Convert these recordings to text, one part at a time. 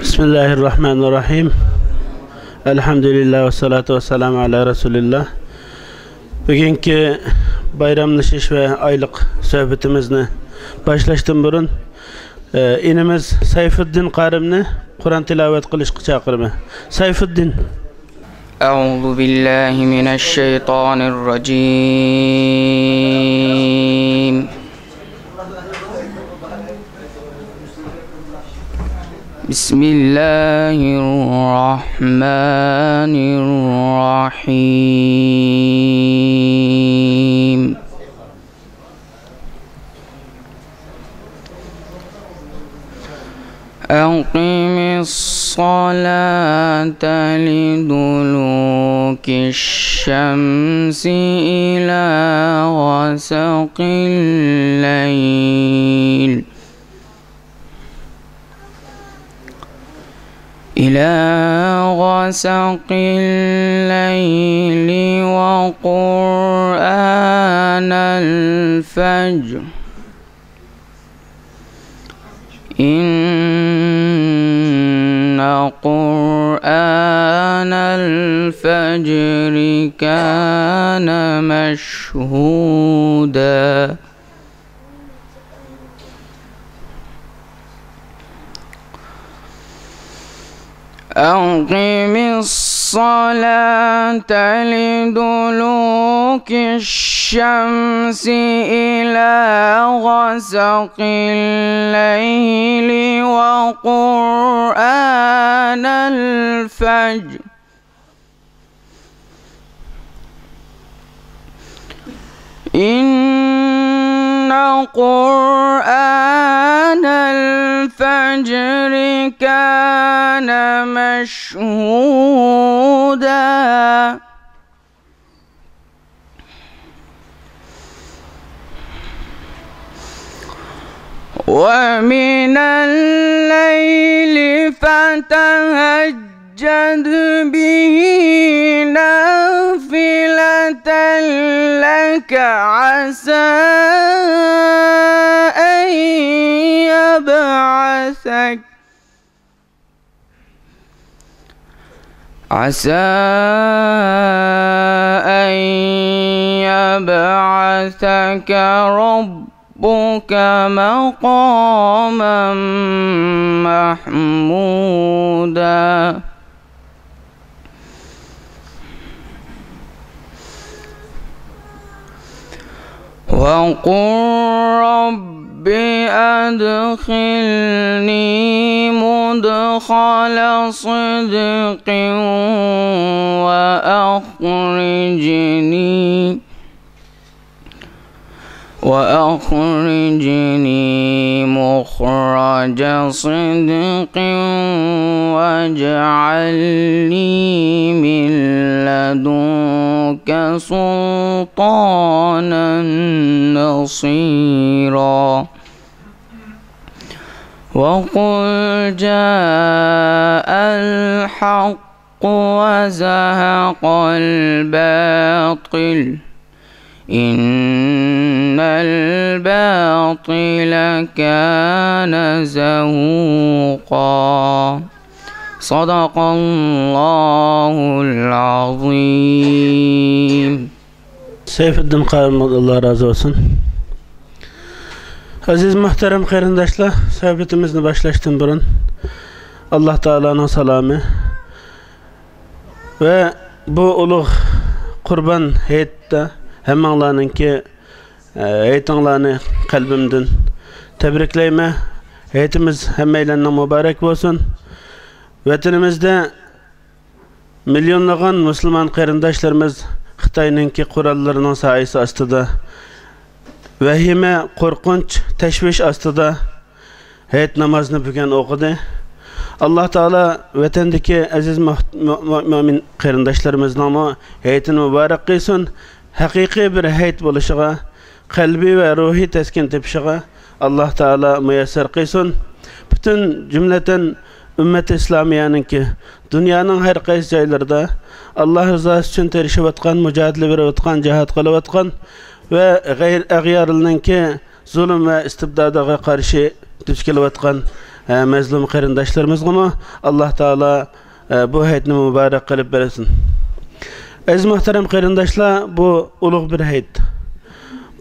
Bismillahirrahmanirrahim. Elhamdülillah ve salatu ve selamu ala Resulillah. Bugünkü bayramlaşış ve aylık sohbetimizni başlaştım burun. İnimiz Sayfuddin Karimni Kur'an tilavet kılışkı çakırımı. Sayfuddin. Euzu billahi mineşşeytanirracim. Bismillahirrahmanirrahim. Aqimis salata lidulukiş şemsi ila gasaqil leyl ve Kur'anal fecr. İnne Kur'anal fecri kâne meşhûdâ. أقم الصلاة لدلوك الشمس إلى غسق الليل وقرآن الفجر إن قرآن الفجر كان مشهودا ومن الليل فتهجد به نافلة لك عسى أن يبعثك ربك مقاما محمودا وقل رب أدخلني مدخل صدق وأخرجني مخرج صدق واجعل لي من لدنك سلطانا نصيرا وقل جاء الحق وزهق الباطل إن الباطل كان زهوقا صدق الله العظيم. Sayfuddin Karim, Allah razı olsun. Aziz muhterem kıyırdaşlar, sohbetimizni başlaştım burun. Allah Teala'nın salamı ve bu ulug' Kurban heyette hemmanlarınki heytinlarını kalbimden tebrikleyme. Heytimiz hemmeylerine mübarek olsun. Vatanimizde milyonlagan Müslüman kıyırdaşlarımız Xitayninki kurallarının sayısı astıda, vehime, korkunç, teşviş astıda heyet namazını bugün okudu. Allah Teala vatandaki aziz mümin kıyırdaşlarımız namı heyetin mübarek kılsın. Hakiki bir heyet buluşuğa, kalbi ve ruhi teskin tepşiğe Allah Teala müyesser kılsın. Bütün cümleten ümmet-i İslamiyanınki dünyanın her qaysı joylarida Allah rızası için terişip atkan, mücadele verip atkan, cihat kılıp atkan ve ag'yarlarninki zulm ve istibdadaga karşı duch kelib atkan mazlum qarindoshlarımizga Alloh taolo bu hayitni muborak qilib bersin. Aziz muhtaram qarindoshlar, bu ulug' bir hayit.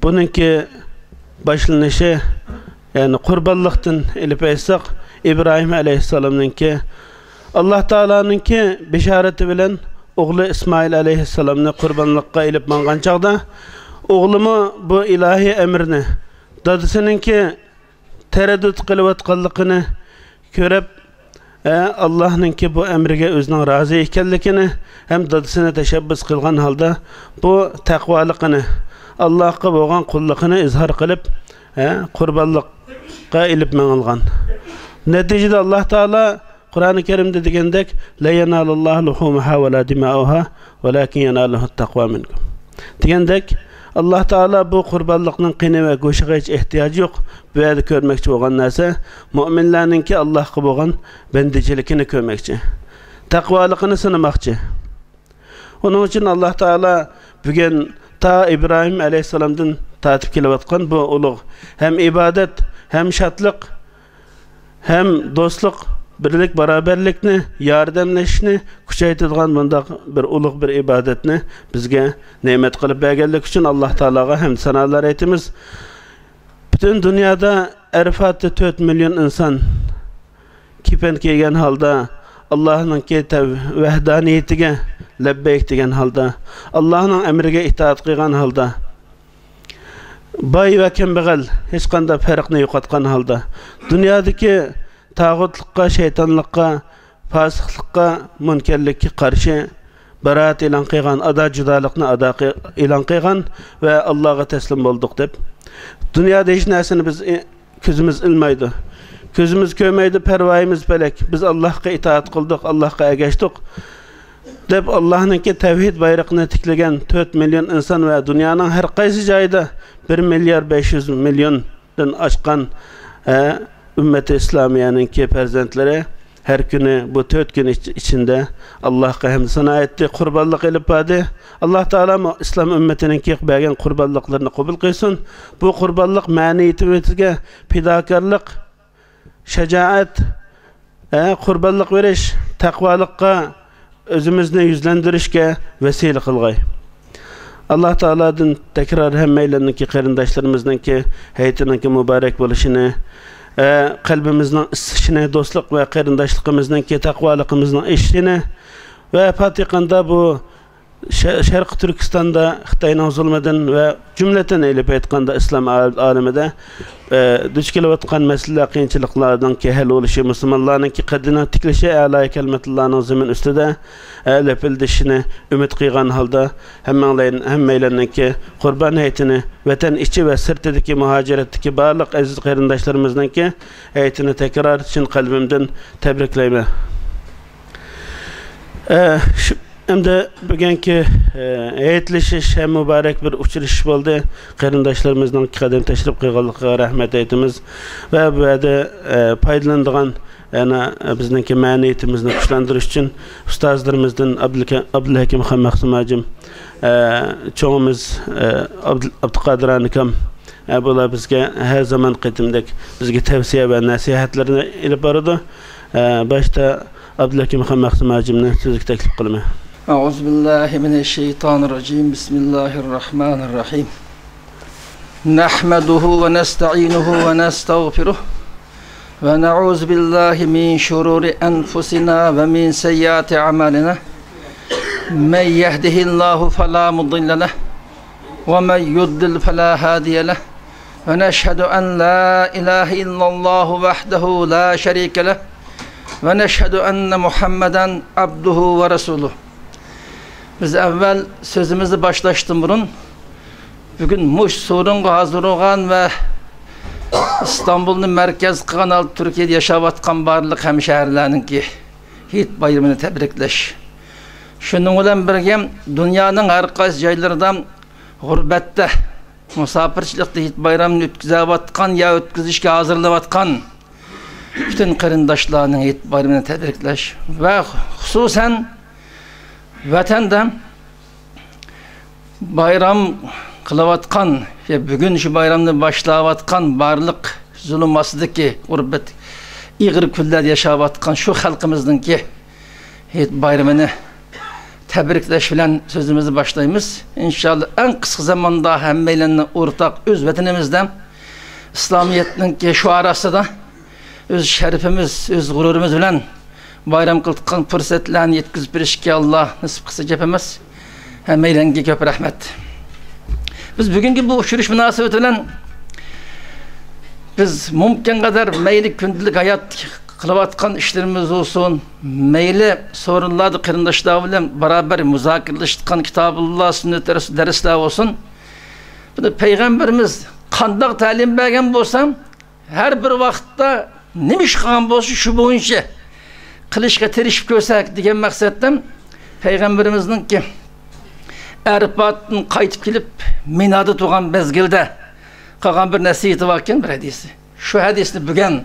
Buningki başlanışı, yani qurbonlikdan ilib aytsak, İbrahim alayhissalomninki Alloh taoloninki bishorati bilan o'g'li İsmail alayhissalomni qurbonlikqa ilib mangan chaqda, o'g'limi bu ilohiy emrini dadasininki taraddud qilayotganligini ko'rib, Allah'ninki bu emriga o'zining rozi ekanligini ham dadasini tashabbus qilgan holda bu taqvoligini, Allohga bo'lgan qulligini izhor qilib, qurbonlikqa ilib mangan. Neticede Allah Teala Kur'an-ı Kerim'de degandek la yanalullahu luhumuha ve la dima'uha velakin yanaluhu taqva minkum. Degandek Allah Teala bu qurbonlikning qini ve go'shiga hech ehtiyoj yo'q. Bu yerda ko'rmoqchi bo'lgan narsa mu'minlarningki Allohga bo'lgan bandichiligini ko'rmoqchi, taqvoligini sinamoqchi. Onun için Allah Teala bugun ta İbrahim alayhissalomdan tatib kelayotgan bu ulug' hem ibadet, hem şatlık, hem dostluk, birlik, beraberlikni, yardımlaşishni kuchaytirgan bunda bir ulug' bir ibadetni bizga ne'mat qilib berganlik uchun Alloh taologa hamd sanolar aytamiz. Bütün dünyada Arafat'ta 4 milyon inson kipen kiygan holda Allah'ning vahdaniyatiga labbayk degan holda, Allah'ning amriga itoat qilgan holda, boy va kambag'al hech qanday farqni yo'qotgan holda dunyodagi tağutluqqa, şeytanlıqqa, fasıqlıqqa, münkerlikka qarşı baraat e'lon qilgan, ado judolikni ado e'lon qilgan va Allohga taslim bo'ldik deb. Dunyoda hech narsani biz ko'zimiz ilmaydi. Ko'zimiz ko'rmaydi, parvoyimiz pelek. Biz Allohga itoat qildik, Allohga ergashdik deb Allohninki tavhid bayrog'ini tiklagan 4 milyon inson va dunyoning har qaysi joyida 1 milyar 500 milyondan oshgan ümmeti İslamiye'ninki perzentleri her günü bu 4 gün içinde Allah'a hamd sana etti, kurbanlık ilip badi. Allah Teala İslam ümmetininki bergen kurbanlıklarını kabul kılsın. Bu kurbanlık maniyetimize fidakarlık, şecaat, kurbanlık veriş, takvalıkka, özümüzü yüzlendirişke vesile kılgay. Allah Teala'dan tekrar hemmeyleninki, qarindoshlarimizningki hayitininki mübarek bo'lishini, qalbimizning isishini, do'stlik va qarindoshligimizning taqvoligimizning ishini va fatiqanda bu Sharq Turkistonda Xitoyning zulmidan va jumladan elib aytganda islom olamida duch kelayotgan masala qiyinchiliklardan hal bo'lishi, musulmonlarning qaddini tiklashi, a'lo kalimatlarning zamin ustida lapildishini umid qilgan holda hammanglarninki Qurban hayitini vatan ichi va sirtidagi muhojiratdagi barliq aziz qarindoshlarimizninki hayitini tekrar chin qalbimdan tabriklayman. Endi bugungi aytlishish ham muborak bir uchrashish bo'ldi. Qarindoshlarimizning qadam tashrif qilganligiga rahmat aytamiz va bu yerda foydalanadigan yana bizningki ma'niyatimizni kuchlantirish uchun ustozlarimizdan Abdulhakim Maqsumajim, cho'ngimiz Abduqodir akam bular bizga har zaman qitimdek bizga tavsiya va nasihatlarni ilib boradi. Boshda Abdulhakim Maqsumajimni so'zga taklif qilaman. أعوذ بالله من الشيطان الرجيم بسم الله الرحمن الرحيم نحمده ونستعينه ونستغفره ونعوذ بالله من شرور أنفسنا ومن سيئات أعمالنا من يهده الله فلا مضل له ومن يضلل فلا هادي له ونشهد أن لا إله إلا الله وحده لا شريك له ونشهد أن محمدا عبده ورسوله. Biz evvel sözümüzü başlaştım burun. Bugün Muş sorunga hazır olgan ve İstanbul'un merkez kanal Türkiye'de yaşavatkan barlık hemşehrilerninki hit bayramını tebrikleş. Şunun bilen birge dünyanın her qaysı joylarından gurbette musafirchilikda hit bayramını ötkizavatkan ya ötkizishga hazırlavatkan bütün qarindoshlarning hit bayramını tebrikleş ve hususen vatanda bayram kılavatkan ve bugün şu bayramda başlavatkan barlık zulüm astidagi gurbet İğir küllerde yaşap atkan şu halkımızdınki bayramını tebrikleş bilen sözümüzü başlayımız. İnşallah en kısa zamanda hemmeyle ortak öz vatanımızdan İslamiyet'in ki şu arası da öz şerifimiz, öz gururumuz bilen bayram kıldıkkan fırsatlarını yetkizip birişki Allah nasip kısa cepemez. Hemmeyle köp rahmet. Biz bugünkü bu uçuruş münasebeti bilen biz mümkün kadar meyli gündelik hayat kılavatkan işlerimiz olsun, meyli sorunlarda kırındaşlar bilen beraber müzakirleştikken Kitabullah, sünnet dersler olsun. Bunu Peygamberimiz kandak talim bergen bolsam, her bir vakitte nemiş kalan bolsa şu boyunca kılışka terişip görsek diyen maksatten Peygamberimizin ki Erpat'ın kayıtıp gelip Mina'da tuğan mezgilde kalan bir nesihati varken bir hadisi. Şu hadisini bugün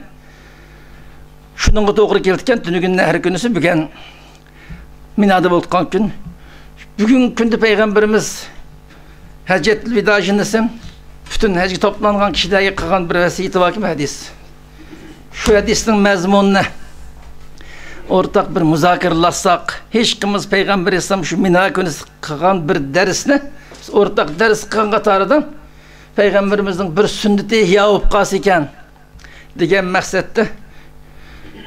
şunun doğru gelirken dünü günün her günüsü bugün Mina'da bulduğun gün bugün günde Peygamberimiz Hacetli Vida jinnesin bütün hacı toplanan kişilerge kalan bir vesiyeti varken hadis. Şu hadisin mezmununu ortak bir müzakirlaşsak, hiç kimimiz Peygamber İslam şu Mina günü kalan bir dersine ortak ders kalan katarıdan Peygamberimizin bir sünneti ihya olup kalsı iken diyen maksette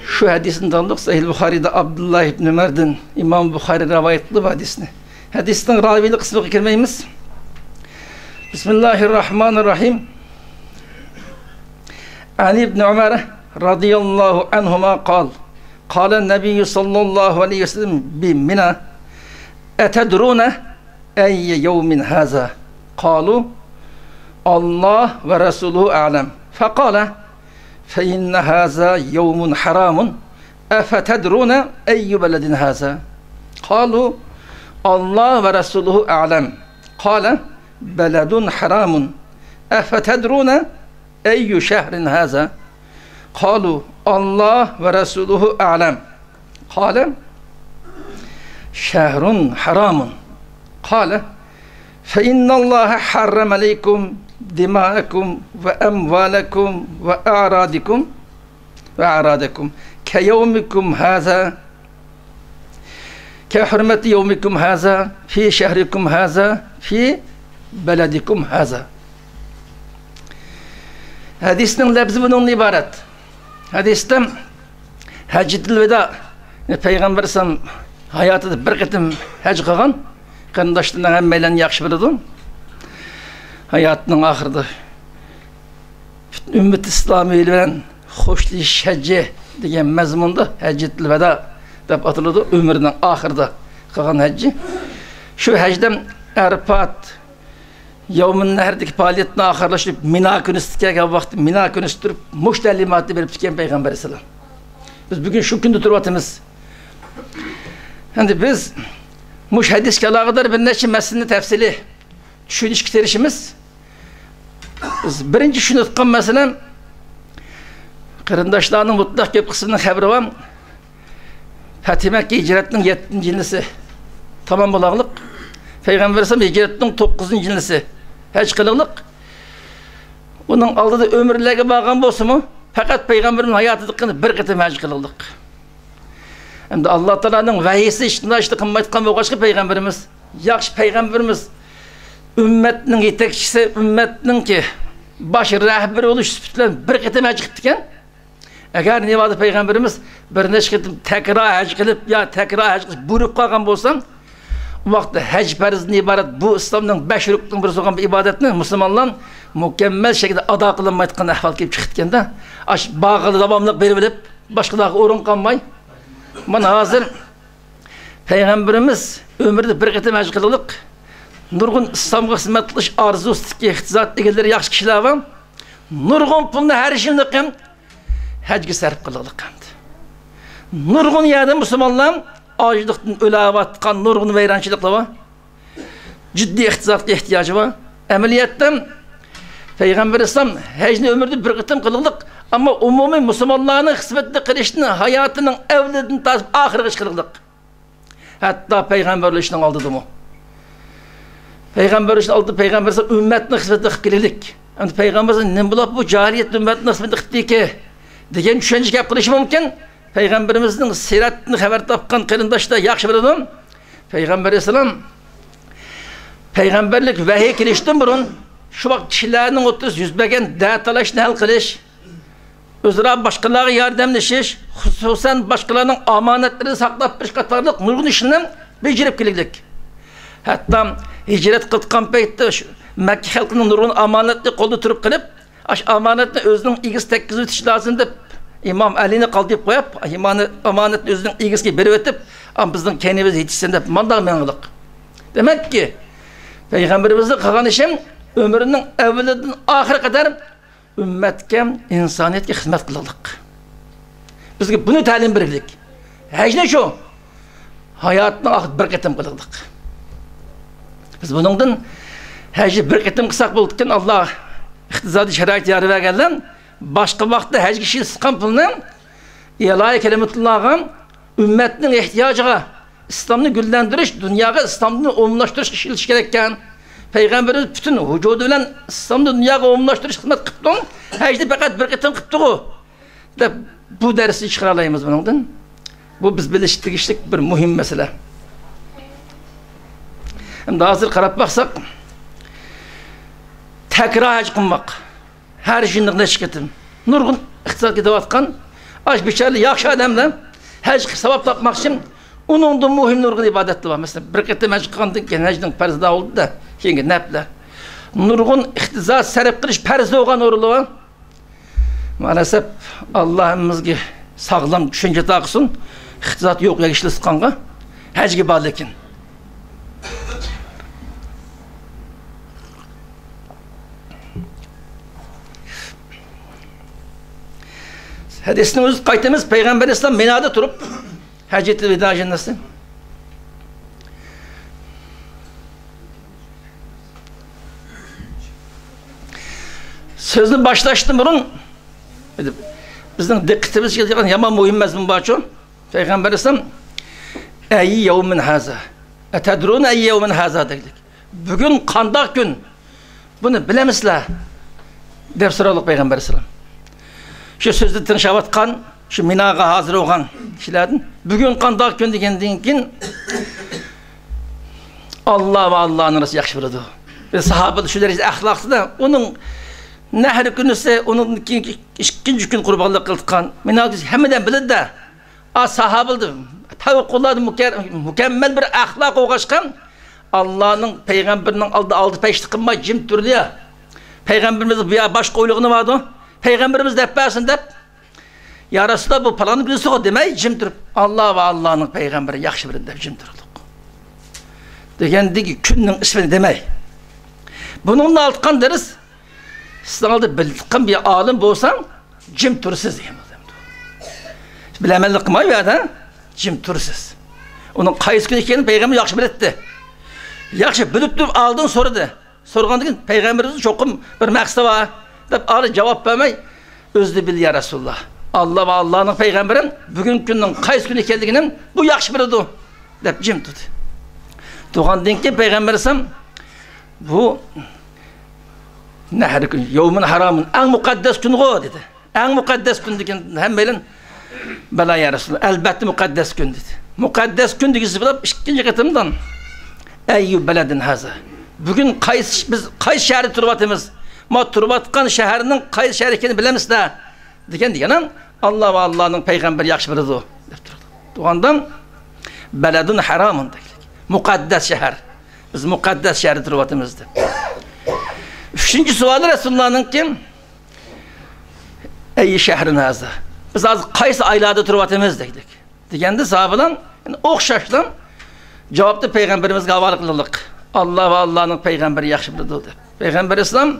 şu hadisini tanıdık. Sahih Bukhari'de Abdullah ibn Ömer'den İmam Bukhari rivayetli bu hadisini. Hadisten ravili kısmı girmeyimiz. Bismillahirrahmanirrahim. Ali ibn Ömer radıyallahu anhuma kal. Kâle nebiyyü sallallahu aleyhi ve sellem bi Mina etedrûne eyye yevmin hâzâ. Kâlu Allah ve Resuluhu a'lem. Fekâle fe inne hâzâ yevmun haramun. Efetedrûne eyye beledin hâzâ. Kâlu Allah ve Resuluhu a'lem. Kâle beledun haramun. Efetedrûne eyye şehrin hâzâ. Kâlu Allah ve Resuluhu a'lem. Kâle şehrun haramun. Kâle fe innallâhe harrem aleykum dimâekum ve emvâlekum ve a'râdekum ke yevmikum hâzâ ke hürmeti yevmikum hâzâ fi şehrikum hâzâ fi beledikum hâzâ. Hadisinin lafzı bunun ibaret. Hadisten Hacetül Veda Peygamber Sam hayatında bir kıtım hac kılgan kardeşlerden hemmeyle yaxşı bildim. Hayatının ahırda ümmet İslami ile hoşluş hacı diyen mezmunda Hacetül Veda dep atıldı. Ömrünün ahırda kılgan hacı. Şu hacdan Erpat Yevmin Nehr'deki faaliyetine ahırlaşıp Mina günü istikeyen vakti Mina günü tutup muştellimatı verip çıkan Peygamber Aleyhisselam. Biz bugün şu günde durvatımız. Yani biz muş hadis kalağıdır bir neçe meselini tefsili düşünüş kiterişimiz. Biz birinci şunu tutkan mesela kırındaşlarının mutlak köp kısmının haberi var. Fatih Mekke hicretinin 7. yılısı tamam olağılık. Peygamber Aleyhisselam hicretinin 9. yılısı hac kılılık. Onun aldığı ömürlerine bağlan bolsa mu? Fakat Peygamberin hayatı dıkkını bir kıtım hac kılılık. Hem de Allah Teala'nın vahiysi işinde işte kımmaytkan ve başka Peygamberimiz, yakşı Peygamberimiz, ümmetinin yetekçisi, ümmetinin ki başı rehberi oluş süpütlen bir kıtım hac kıttıken, eğer nevadı Peygamberimiz bir neç kıtım tekrar hac kılıp ya tekrar hac kılıp buyurup kalkan bolsan, o vakti hac farzından ibaret bu İslam'ın 5 rüknün bir soğan bir ibadetini Müslümanlar mükemmel şekilde ada kılınmaydıklarına ahval kelip çıkıtken de bağlı devamlılık verilip başkalarına orun kalmay. Bana hazır Peygamberimiz ömürde bir kıtım hac kılılık nurgun İslam'a hizmet kılış arzusu ki ihtizat egeleri yaxşı kişiler var. Nurgun pulunu her işini kım hacgı sarf kılılık. Nurgun yerde Müslümanlar acılıktan ölavatkan nurgun veyrançılıkla var. Ciddi ihtizatlı ihtiyacı var. Emeliyetten Peygamber İslam hecni ömürde bir kıtım kılılık ama umumi Müslümanların hizmetli kılışını hayatının evliliğini tasip ahire kılılık. Hatta Peygamber işinin aldığı mu? Peygamber işinin aldığı Peygamber İslam ümmetine hizmetli kılılık. Yani Peygamber İslam ne bulak bu cahiliyet ümmetine hizmetli kılılık ki degan tushuncha gap qilishi mumkin. Payg'ambarimizning siratini xabar topgan qarindoshlar yaxshi biladi. Payg'ambar alayhisalom payg'ambarlik vahiy kelishdan burun shu vaqt kishilarning o'ttiz yuz bergan da'talashni hal qilish, o'zaro boshqalarga yordamlashish, xususan boshqalarning omonatlarini saqlab turish qatorliq nurg'un ishni bajarib keldik. Hatto hijrat qilgan paytda Makka xalqining nurg'un omonatni qo'lda turib qilib, ash omonatni o'zining egiz tekkizib o'tish lozim deb İmam Ali'ni qaldırıp qo'yib, omonatni o'zining egizga berib o'tib, bizning keynimiz yetishsin deb mandaq meng'iliq. Demek ki Peygamberimizning qilgan ishi ömrünün evvelinden ahire kadar ümmetke, insaniyetke hizmet kılalık. Biz bunu talim verildik. Hecne şu, hayatını bir ketim kılalık. Biz bunun hecne bir ketim kısak buldukken Allah ihtizadi şerait yarı vergenden başka vakti hecne kişiyi sıkan pılını ilahi kelimetullah'a ümmetinin ihtiyacına İslam'ını güllendiriş, dünyaya İslam'ını olumlaştırış kişilik gerekken Peygamberimiz bütün vücuduyla İslam'da dünyaya umumlaştırış hizmet kıptın. Hecdi fakat bir kıtın kıptı o. Bu dersi çıkaralayımız bundan. Bu biz biliştik bir mühim mesele. Hem de hazır karab baksak tekrar hec kılmak. Her şeyin ne çıkıtın. Nurgun iktisat gidevatkan aç biçerli yakşı adamla hec sevap tapmak için onun da mühim nurgun ibadetli var. Mesela bir kıtım hec kıldık ki hecdin perzda oldu da şimdi neple nurgun ihtizat serip kılış perzda olan oruluğu maalesef Allah'ımızga sağlam düşünce takısın ihtizat yok ya işli sıkanğa hec gibi lekin hadisini o'zi qaytamiz. Peygamber İslam Mina'da turup Haccetil Veda jannasi sözünü başlaştım burun bizning diqqatimizga kelgan yomon muhim mazmun bor şu. Peygamber İslam ey yevmin haza atadrun ey yevmin haza dedik. Bugün qandoq gün bunu bilemizler deb so'radi Peygamber İslam. Şu sözde tinşavatkan, şu minaga hazır olan kişilerden bugün qandoq gün degandan keyin Allah ve Allah'ın arası yaxşı biladi. Ve sahabe şu derece ahlaklı da onun nehri günüse onun ikinci gün kurbanlık kıldıkan minaga hemeden biladi de sahabedir. Tavukkullah mükemmel bir ahlak oğaşkan Allah'ın peygamberinin aldı peşti kılmay cim türlü ya. Peygamberimiz bir baş koyuluğunu vardı. Peygamberimiz defbersin de ya Resulallah bu palanın birisi o demey cim durup Allah ve Allah'ın peygamberi yakşı birinde cim duruluk. Degendeki günün ismini demey. Bununla altkan deriz İslam'da bildikken bir alim bolsan cim tursiz diyeyim. Bilemellik kılmayı ya da cim tursiz. Onun kayıs günü ekeni peygamber yakşı biletti. Yakşı bilip durup aldın sorudu. Sorgandıkken peygamberimizin çokum bir maksada var. Ağrı cevap vermey özlü bil ya Resulullah. Allah ve Allah'ın peygamberin bugün günün kayıs günü keldiginin bu yakşı bilirdi dep cim tuttu. Doğandan ki peygamber isem bu ne her gün yevmin haramın en mukaddes günü o dedi. En mukaddes gün degen hemmeyle bela ya Resulullah elbette mukaddes gün dedi. Mukaddes gün degisi bilip ikinci katımdan eyyü beledin haza. Bugün biz kayıs şehri turbatımız ma turbatkan şehrinin kayıs şehrikini bilemiz de degen Allah ve Allah'ın peygamberi yakşı bilirdi o. Doğandan beledin haramın dedik. Mukaddes şehir. Biz mukaddes şehri turbatımızdı. Üçüncü sualı Resulullah'ın kim? Ey şehrin haza. Biz az kayıs aylarda turbatımız dedik. Degende sahabelan yani okşaşlan cevapta peygamberimizge havalı kılılık. Allah ve Allah'ın peygamberi yakşı bilirdi. Peygamber İslam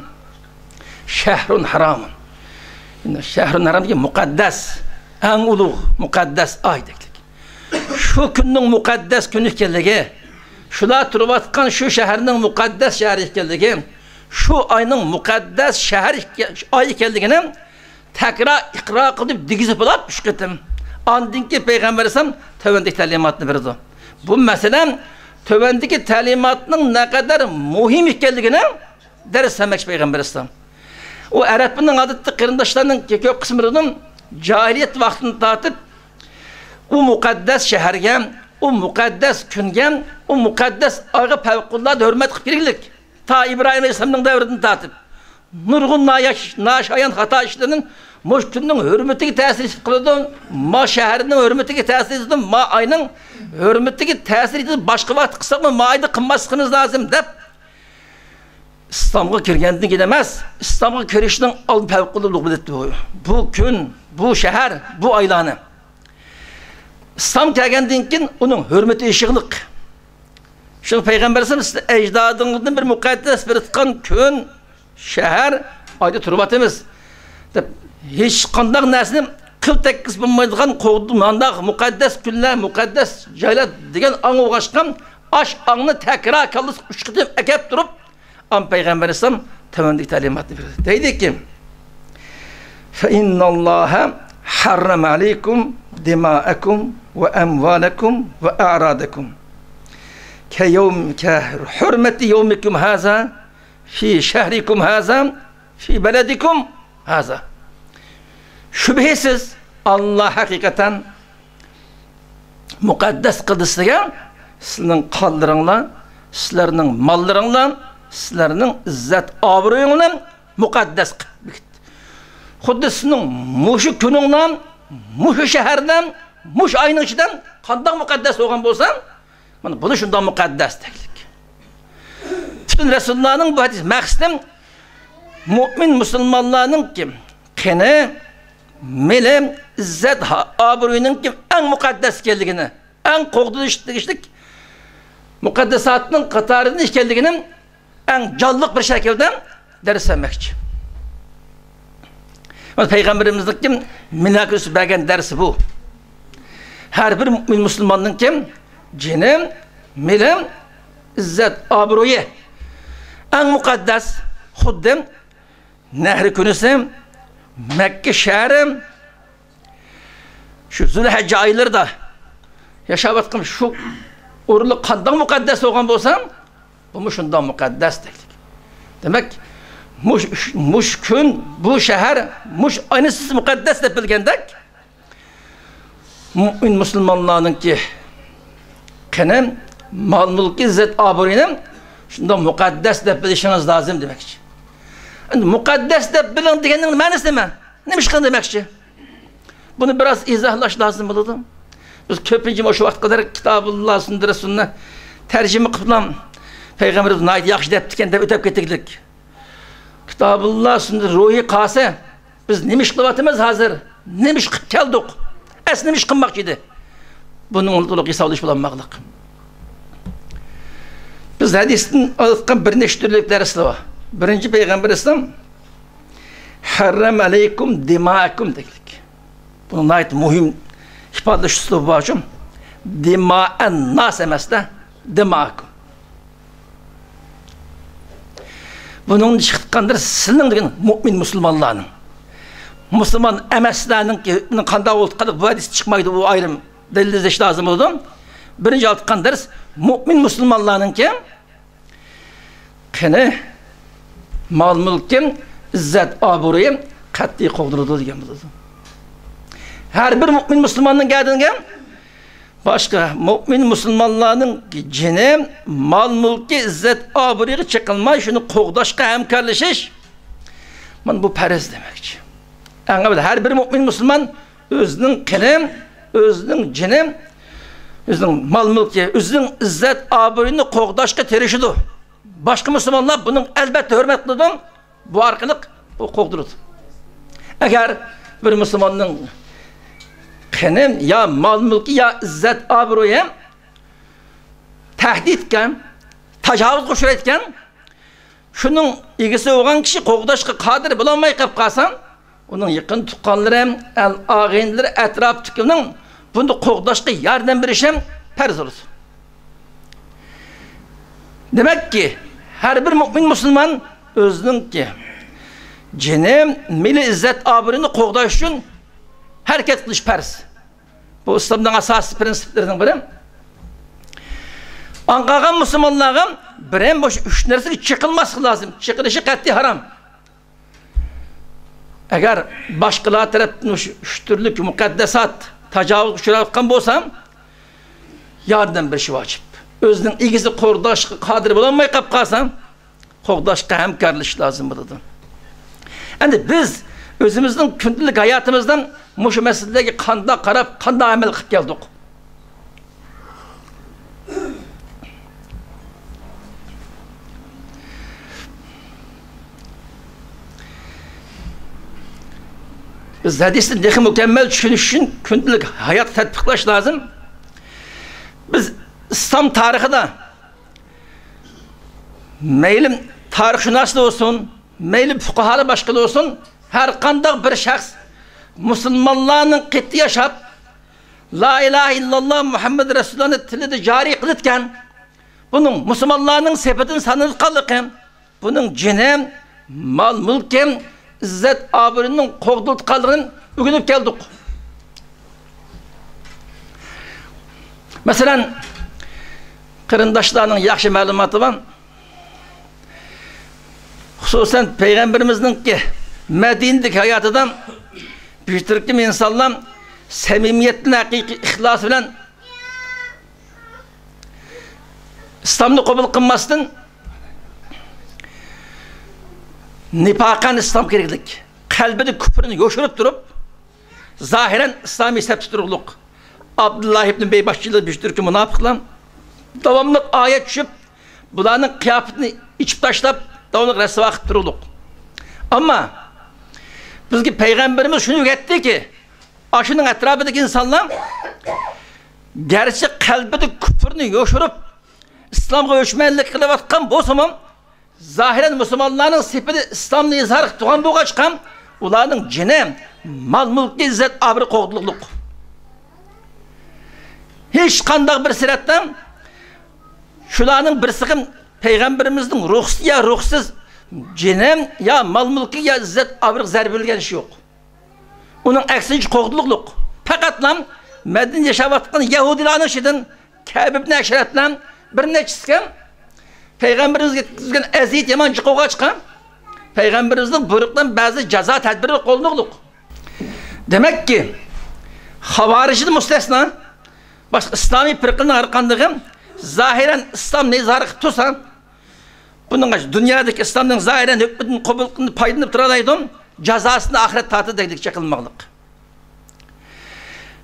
şehrun haramın. Şehrun haram ki mukaddes, en ulu mukaddes ay dedik. Şu günün mukaddes günü kelligi, şula turbatkan şu şehrin mukaddes şehri kelligi, şu ayının mukaddes şehri ay kelligini tekrar ikra kılıp digizip olap şükretim. Andinki peygamber İslam tövendeki talimatını verdi. Bu mesele tövendeki talimatının ne kadar muhim kelligini ders vermek peygamber İslam. O Arap'ın adetli kırındaşlarının kök kısmının cahiliyet vaxtını tatib, o muqaddas şəhərgə, o muqaddas küngə, o muqaddas ağı fəvqullah hörmət qıpirlik. Ta İbrahim Aleyhisselam'ın devrinden tatib. Nurgun naşayan hata işlerinin müşkünün hürmetini tesir kılıdın, ma şəhərinin hürmetini tesir edin, ma ayının hürmetini tesir edin, başka vaxt kısa mı, ma ayda kınmasınız lazım deyip, İslam'a kirgendin gidemez. İslam'a kirişinin al fevkulluğu biletti bu. Bu gün, bu şəhər, bu aylanı. İslam kirgendinkin onun hürmeti ışıqlık. Şimdi Peygamberimiz ecdadımızın bir mukaddes bir tıkan gün, şəhər, ayda turbatımız. Hiç kandak nesini kıl tekkis bulmaydıgan kovdu mandak mukaddes günler, mukaddes caylar degen anı uğaşkan aş anını tekrar kalız uçkıdım ekep durup an Peygamberimiz temendik talimatını verir. Deydi ki فَاِنَّ اللّٰهَ حَرَّمَ عَلَيْكُمْ دِمَاءَكُمْ وَاَمْوَالَكُمْ وَاَعْرَادَكُمْ كَحُرْمَةِ يَوْمِكُمْ هَذَا فِي شَهْرِكُمْ هَذَا فِي بَلَدِكُمْ هَذَا. Şüphesiz Allah hakikaten mukaddes kıldı size, sizlerin kallarınla, sizlerin mallarınla, sizlerin izzet abruyunla mukaddes kıldı. Xuddi sizin muşu gününden, muşu şehirden, muş ayının içinden kandan mukaddes olan bolsan, bunu şundan mukaddes teklik. Bütün Resulullah'ın bu hadis məqsədim mümin Müslümanlarının ki, kene, mele, izzet, abruyunun ki en mukaddes geldiğini, en korktuğu işlik, mukaddesatının katarının işgeldiğinin en canlılık bir şekilde ders vermek. Peygamberimizin kim minaküsü belgen dersi bu. Her bir mümin Müslümanın kim cinim, milim, izzet, abruyu en mukaddes huddim nehri künüsüm Mekke şehrim şu Zülhecce ayları da yaşavatqım şu uğurlu kandan mukaddes olgan bolsam bu şundan mukaddes dedik. Demek muş gün bu şehir muş aynısız mukaddes de bilgendek mümin Müslümanlarının ki kenem mal mülk izzet aburinin şundan mukaddes de bilişiniz lazım demek için. Yani mukaddes de bilin diyenin manası ne? Neymiş kan demek ki? Bunu biraz izahlaş lazım buladım. Biz köpüncüm o şu vakit kadar Kitabullah sünneti sünnet tercüme kılan Peygamberimiz nayet yakşı deptiken de ötep getirdik. Kitabullah sünnet ruhi kase biz neymiş kılavatımız hazır. Neymiş keldik. Es neymiş kınmakçıydı. Bunun unutuluk isavlış bulanmaklık. Biz hadisin alıtkan bir neştürlük dersi var. Birinci Peygamber İslam harram aleykum dima'akum dedik. Bunun ait mühim ifade şu var. Dima'en nas emesde dima'akum. Bunun çıktıkandır sizin degen mümin Müslümanlarının. Müslüman emeslerinin ki kanda oldukları bu hadis çıkmaydı bu ayrım delilizleş lazım oldu. Birinci altıkan ders mümin Müslümanlarının ki kene mal mülkim, izzet aburuyum, katli kovduruldu diyen budur. Her bir mümin Müslümanın geldiğinde başka mümin Müslümanlarının cinem, mal mülki, izzet aburuyu çekilmez, şunu kovdaşka hemkarlaşış. Bu perez demek. Yani her bir mümin Müslüman özünün kenem, özünün cinem, özünün mal mülki, özünün izzet aburuyunu kovdaşka terişidir. Başka Müslümanlar bunun elbette hürmet kılıdır. Bu arkalık o kovdurur. Eğer bir Müslümanın kenem ya mal mülki ya izzet abruya tehditken, tecavüz koşur etken şunun ilgisi olan kişi kovdaşka kadir bulanmayı kapkasan onun yakın tukanları, el-ağinleri, etraf tükümünün bunu kovdaşka yardım bir işem perz olur. Demek ki her bir mümin Müslüman özünün ki cenem, mili izzet abirini kovdaş için herkes kılış perz. Bu İslam'dan asası prensiplerden biri. Anqagan Müslümanların birem boş üç neresi çıkılması lazım. Çıkılışı katli haram. Eğer başkalar tarafından şu türlük mukaddesat tacavüz uçurayotgan bo'lsam, yardım bir şey vacip. Özünün ilgisi qo'rqdashga qodir bo'lolmay qolib qolsam, qo'rqdashga hamkorlik lazım bo'ladi. Endi biz özümüzün gündelik hayatımızdan mushu masalaga qanday qarab, qanday amal qilib keldik. Biz hadisni daha mükemmel düşünüş için gündelik hayat tatbiklaş lazım. Biz İslam tarihinde meylim tarihşünas olsun, meylim fukahalı başkalı olsun, her kandak bir şahs Müslümanların qitti yaşap La ilahe illallah Muhammed Resulullah'ın tilini cari kılıtken bunun Müslümanların sepetini sanırız kalırken bunun cinem, mal, mülkem İzzet abirinin qoğdult kaldığının ügünüp geldik. Mesela kırındaşlarının yaxşı malumatı var. Hususen Peygamberimizin ki Medine'deki hayatıdan büyütürküm insanlar samimiyetin hakiki ihlası bilen İslam'ı kabul kılmasının nipakan İslam gereklik. Kalbini küfrünü yoşurup durup zahiren İslam'ı hesap tuturuluk. Abdullah ibn Beybaşçı'yla büyütürkü münafıklar devamlı ayet düşüp bunların kıyafetini içip taşlayıp devamlı resva akıp duruluk. Ama bizki Peygamberimiz şunu etti ki aşının etrafındaki insanlar gerçek kalbini küfrünü yoşurup İslam'a ölçmenlik kılıvatkan bu zaman zahiren Müslümanların sepeti İslam'la izhar tuğan bu kaçkan ulanın cinem, mal, mülk, izzet, abri, qoğdulukluk. Hiç kandak bir siretten şulanın bir sıkım Peygamberimizin ruhsuz ya ruhsuz cinem ya mal, mülki ya izzet, abri, zerbilgen şey yok. Onun eksinci qoğdulukluk. Fakat lan Medine yaşavatkan Yahudilerin şeyden Kâb ibn Eşret'den bir neçisken Peygamberimiz getirgen eziyet yaman çıkığa çıkan Peygamberimizin buyruktan bazı ceza tedbiri kolunuluk. Demek ki havaricide müstesna başka İslami firqanın arkandığım zahiren İslam ne zarık tutsan bunun dünyadaki İslam'ın zahiren hükmünün kabulünü paylanıp duraydım cezasını ahiret tahtı dedik çakılmalık.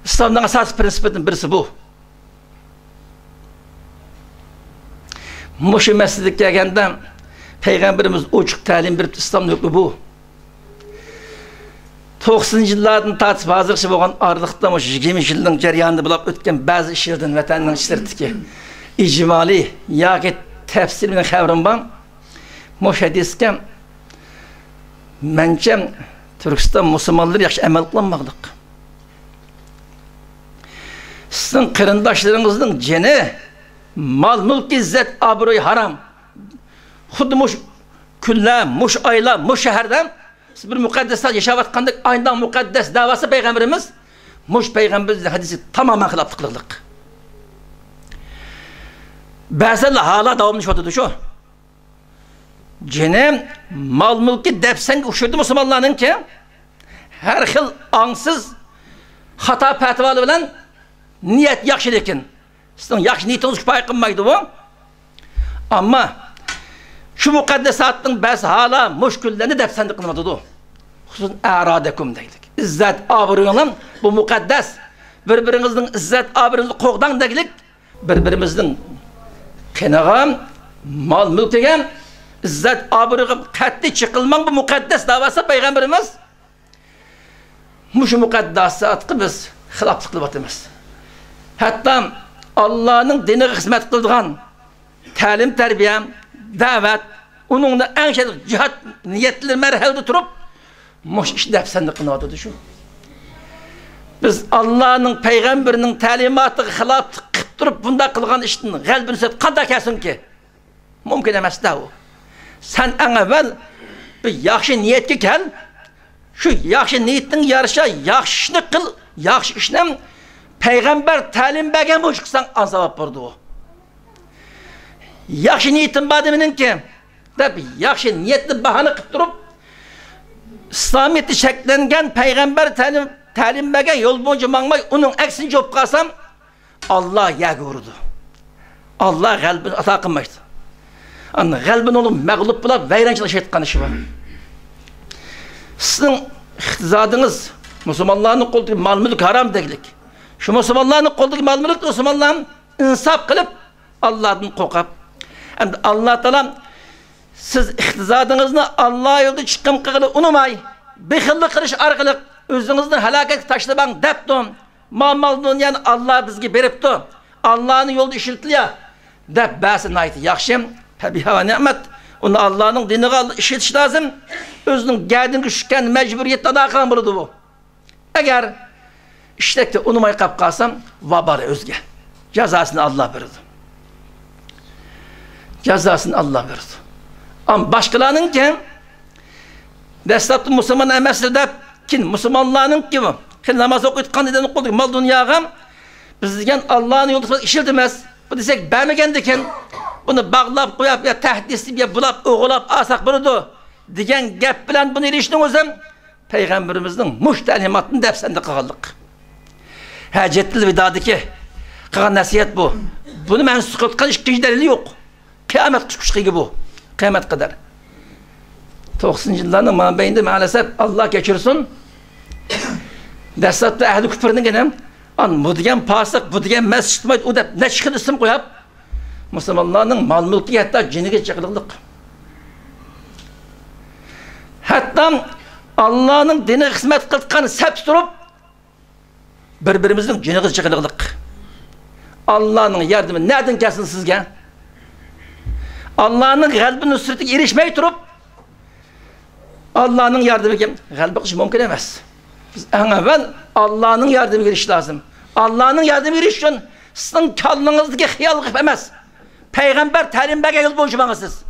İslam'ın asas prensipinin birisi bu. Muşu mesledik gelgenden Peygamberimiz uçuk talim bir İslam'ın hükmü bu. 90 yıllardan tartışıp hazırlıkçı olan arlıkta 20 yılın ceryanını bulup ötken bazı işlerden vatandan işlerdi ki icmali ya ki tefsirinin xavrim var. Muş hadisken mencem Türkistan Müslümanları yaxşı emel kılınmalık. Sizin kırındaşlarınızın cene mal, mülk, izzet, abroyu haram. Xuddi muş külle, muş ayla, muş şehirden bir mukaddesat yaşavatkandık aynıdan mukaddes davası Peygamberimiz muş Peygamberimizin hadisi tamamen hılaptıklık. Bazıları hala davamlı şotudu şu. Cenem mal mülki depsen uçurdu Müslümanların ki her xil ansız hata petvalı bilen niyet yaxşı lekin. Sizin yaxşı niyetiniz küpayı kılmaydı bu. Ama şu mukaddesatın bazı hala müşküllerini depsendi kılmadı bu. Hususun eradekum deydik. İzzet abruyunun bu mukaddes birbirinizin izzet abruyunuzu qoğdan deylik birbirimizin kınağın mal mülkegen izzet abruyunuzu katli çıkılman bu mukaddes davası Peygamberimiz şu mukaddesatı biz xilaplıklı batımız. Hatta Allah'ın dini hizmet kıldığın talim, terbiye, davet, onunla en şey cihat niyetli merhalde durup muş işi defsenlik kınadı düşün. Biz Allah'ın peygamberinin talimatı xilap kıp durup bunda kılgan işini kalbini söyleyip kanda kesin ki mümkün emez de o. Sen en evvel bir yaxşı niyetki gel şu yaxşı niyetin yarışa yaxşı işini kıl yaxşı işini Peygamber talim bergen bu çıksan ansavap burdu o. Yaxşı niyetin bademinin ki tabi yaxşı niyetli bahane kıp durup İslamiyet'i şeklengen peygamber talimbergen yol boyunca mangmay onun aksini job kalsam Allah yak vurdu. Allah kalbini ata kılmıştı. Anla kalbin oğlum mağlup bulup veyrancılık etken işi var. Sizin ihtizadınız Müslümanların koltuğu mal mülk haram değillik. Şu Müslümanların koltuğu mal mülk Müslümanların insaf kılıp Allah'ın kokap. Hem Allah Teala siz ihtizadınızı Allah yolda çıkım kılı unumay. Bihillik kılış arkalık özünüzden helaket taşlaban deptum. Mal dünyanı Allah bizge beripti. Allah'ın yolda işiltiliyor. Dep bəsin ayeti yaxşım. Tabi hava nimet. Onu Allah'ın dinine işitiş lazım. Özünün geldiğini düşken mecburiyet ada kalan buludu bu. Eğer işlekte unumay kap kalsam vabarı özge. Cezasını Allah verirdi. Cezasını Allah verirdi. Ama başkalarının ki destatlı Müslüman emesir de kin Müslümanların ki bu. Kin namaz okuyutkan eden okuduk mal dünyaya biz diyen Allah'ın yolda işiltemez. Bu desek bəmegəndikin bunu bağlap koyap ya tehdislip ya bulap oğulap asak burudu diyen gep bilen bunu ilişkin özüm Peygamberimizin muhtelimatını depsende kağıldık. Hacetli vidadaki kağın nasihat bu. Bunu ben sıkıntkan işkinci delili yok. Kıyamet kuşkuşki gibi bu. Kıyamet kadar. 90 yıllarının mabeyinde maalesef Allah geçirsin. Desatlı ehli küfürünün gene bu diyen pasık, bu diyen mescid o da ne çıkın isim koyup Müslümanların mal mülki hatta cinige çakılılık. Hatta Allah'ın dine hizmet kıldıklarını sep durup birbirimizin cinige çakılılık. Allah'ın yardımı nereden gelsin sizge? Allah'ın kalbinin nusretine erişmeyi durup Allah'ın yardımı kim? Kalbi kışı mümkün emez. Biz en evvel Allah'ın yardımı giriş lazım. Allah'ın yardımı giriş için sizin kallığınızdaki hıyallık emez. Peygamber talimberge yol boyunca bana siz.